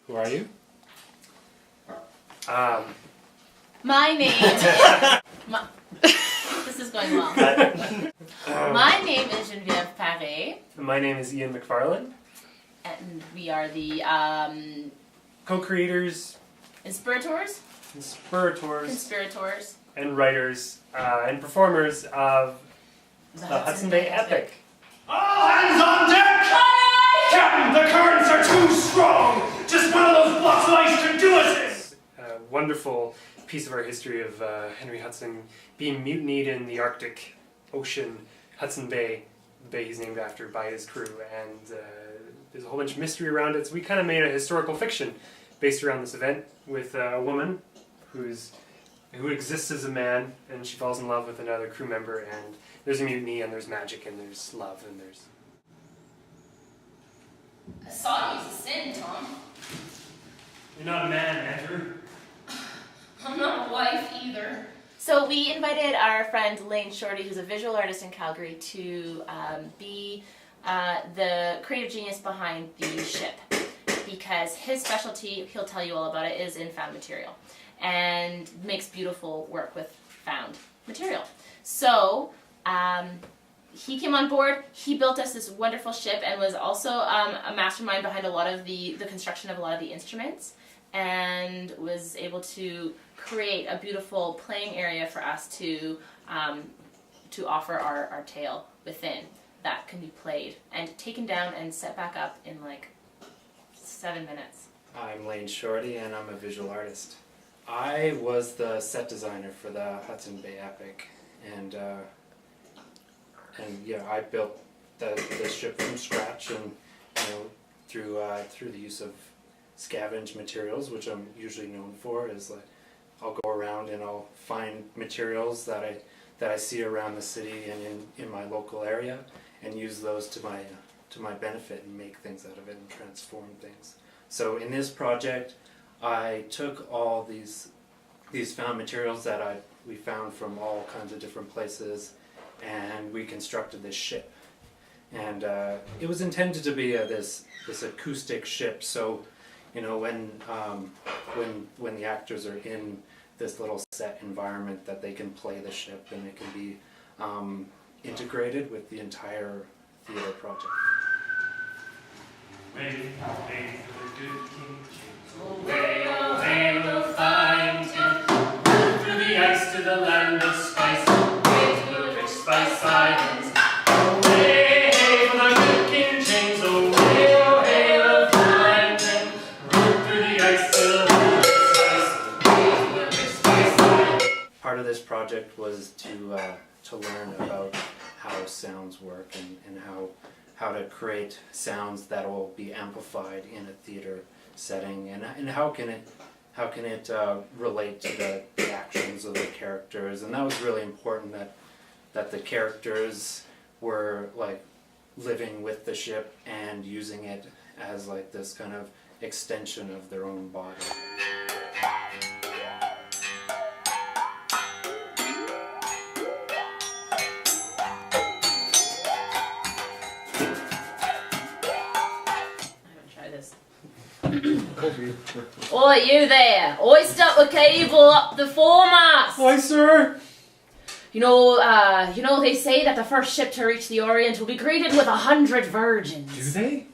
Who are you? My name this is going well. My name is Geneviève Paré. My name is Ian McFarlane. And we are the Co-creators, inspirators, and writers and performers of the Hudson Bay Epic. All hands on deck! Captain, the currents are too strong! Just one of those blocks of ice can do us this! A wonderful piece of our history of Henry Hudson being mutinied in the Arctic Ocean, Hudson Bay, the bay he's named after, by his crew, and there's a whole bunch of mystery around it, so we kind of made a historical fiction based around this event with a woman who exists as a man, and she falls in love with another crew member, and there's a mutiny, and there's magic, and there's love, and there's... Sodomy's a sin, Tom. You're not a man, Andrew. I'm not a wife either. So we invited our friend Lane Shorty, who's a visual artist in Calgary, to be the creative genius behind the ship, because his specialty, he'll tell you all about it, is in found material and makes beautiful work with found material. So he came on board, he built us this wonderful ship, and was also a mastermind behind a lot of the construction of a lot of the instruments, and was able to create a beautiful playing area for us to offer our tale within that can be played and taken down and set back up in like 7 minutes. I'm Lane Shorty, and I'm a visual artist. I was the set designer for the Hudson Bay Epic, and yeah, I built the ship from scratch, and through the use of scavenged materials, which I'm usually known for, is like I'll go around and I'll find materials that I see around the city and in my local area, and use those to my benefit and make things out of it and transform things. So in this project, I took all these found materials that we found from all kinds of different places, and we constructed this ship. And it was intended to be this acoustic ship. So, you know, when the actors are in this little set environment, that they can play the ship and it can be integrated with the entire theater project. Wait for the good king. Away, Away we'll find him. Move through the ice to the land of spice. Away to the rich spice islands. Away for the good king James. Away we'll find him. Move through the ice to the land of spice. Away to the rich spice islands. Part of this project was to learn about how sounds work and how to create sounds that will be amplified in a theater setting, and how can it relate to the actions of the characters. And that was really important, that the characters were like living with the ship and using it as like this kind of extension of their own body. Oi, you there! Hoist up the cable up the foremast! Aye, sir! You know, they say that the first ship to reach the Orient will be greeted with 100 virgins. Do they?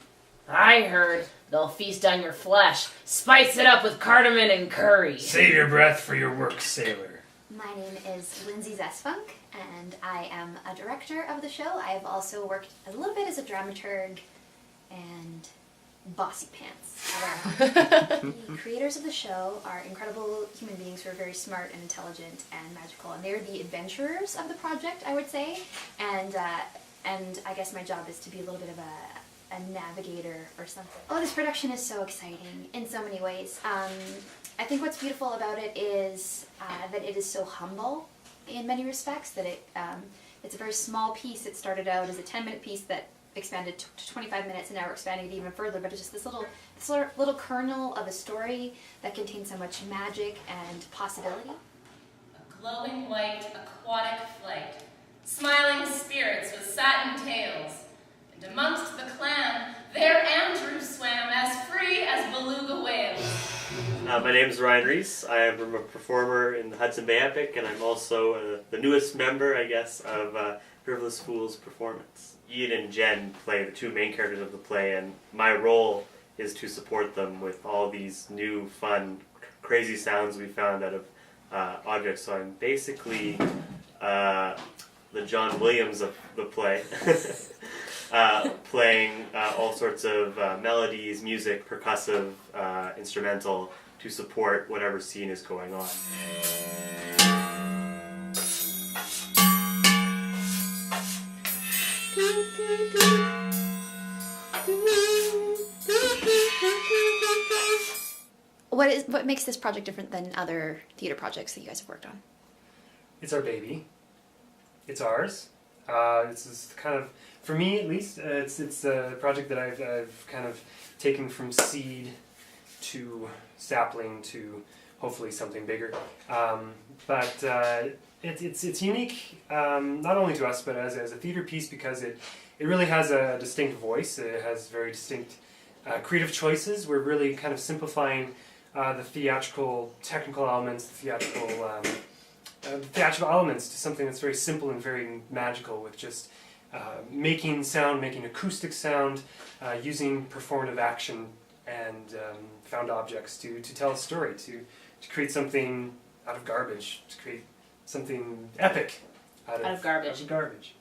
I heard they'll feast on your flesh, spice it up with cardamom and curry. Save your breath for your work, sailor. My name is Lindsay Zesfunk, and I am a director of the show. I have also worked a little bit as a dramaturg and bossy pants. The creators of the show are incredible human beings who are very smart and intelligent and magical, and they're the adventurers of the project, I would say. And I guess my job is to be a little bit of a navigator or something. Oh, this production is so exciting in so many ways. I think what's beautiful about it is that it is so humble in many respects. That it's a very small piece. It started out as a 10-minute piece that expanded to 25 minutes, and now we're expanding it even further, but it's just this little kernel of a story that contains so much magic and possibility. A glowing white aquatic flight, smiling spirits with satin tails, and amongst the clan there Andrew swam as free as beluga whales. My name is Ryan Reese. I am a performer in the Hudson Bay Epic, and I'm also the newest member, I guess, of Riverless Fools Performance. Ian and Jen play the two main characters of the play, and my role is to support them with all these new, fun, crazy sounds we found out of objects. So I'm basically the John Williams of the play, playing all sorts of melodies, music, percussive, instrumental, to support whatever scene is going on. What makes this project different than other theater projects that you guys have worked on? It's our baby. It's ours. It's just kind of, for me at least, it's a project that I've kind of taken from seed to sapling to hopefully something bigger. But it's unique, not only to us, but as a theater piece, because it really has a distinct voice. It has very distinct creative choices. We're really kind of simplifying the theatrical technical elements, the theatrical elements to something that's very simple and very magical, with just making sound, making acoustic sound, using performative action and found objects to tell a story, to create something out of garbage, to create something epic out of garbage. Out of garbage.